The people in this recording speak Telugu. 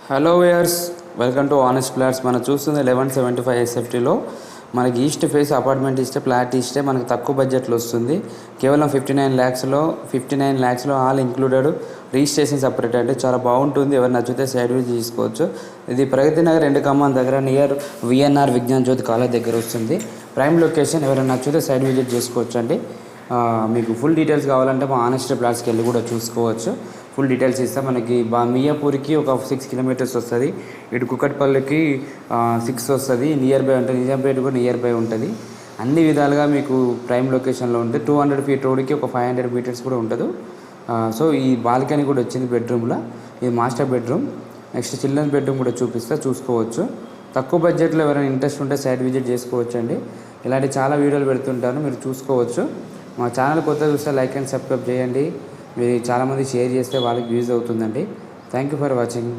Hello వేయర్స్, welcome to honest flats. మనం చూస్తుంది 1175 ఎస్ఎఫ్టీలో మనకి ఈస్ట్ ఫేస్ అపార్ట్మెంట్ ఇస్తే ఫ్లాట్ ఇస్తే మనకి తక్కువ బడ్జెట్లో వస్తుంది. కేవలం 59 ల్యాక్స్లో ఆల్ ఇంక్లూడెడ్, రిజిస్ట్రేషన్ సపరేట్. అంటే చాలా బాగుంటుంది. ఎవరు నచ్చితే సైడ్ వ్యూ తీసుకోవచ్చు. ఇది ప్రగతి నగర్ 2 ఖమ్మం దగ్గర నియర్ విఎన్ఆర్ విజ్ఞాన్ జ్యోతి కాలేజ్ దగ్గర వస్తుంది. Prime location. ఎవరైనా నచ్చితే సైడ్ విజిట్ చేసుకోవచ్చు అండి. మీకు ఫుల్ డీటెయిల్స్ కావాలంటే మా ఆనెస్ట్ ఫ్లాట్స్కి వెళ్ళి కూడా చూసుకోవచ్చు. ఫుల్ డీటెయిల్స్ ఇస్తాం. మనకి మియాపూర్కి ఒక 6 కిలోమీటర్స్ వస్తుంది. ఇటు కుకట్పల్లికి 6 వస్తుంది. నియర్ బై ఉంటుంది. నిజాంపేట కూడా నియర్ బై ఉంటుంది. అన్ని విధాలుగా మీకు ప్రైమ్ లొకేషన్లో ఉంటుంది. 200 ఫీట్ రోడ్కి ఒక 500 మీటర్స్ కూడా ఉంటుంది. సో ఈ బాల్కనీ కూడా వచ్చింది బెడ్రూమ్లో. ఇది master bedroom. Next children bedroom కూడా చూసుకోవచ్చు. తక్కువ బడ్జెట్లో ఎవరైనా ఇంట్రెస్ట్ ఉంటే సైట్ విజిట్ చేసుకోవచ్చు అండి. ఇలాంటి చాలా వీడియోలు పెడుతుంటాను, మీరు చూసుకోవచ్చు. మా ఛానల్ కొత్త చూస్తే లైక్ అండ్ సబ్స్క్రైబ్ చేయండి. మీరు చాలామంది షేర్ చేస్తే వాళ్ళకి యూజ్ అవుతుందండి. Thank you for watching.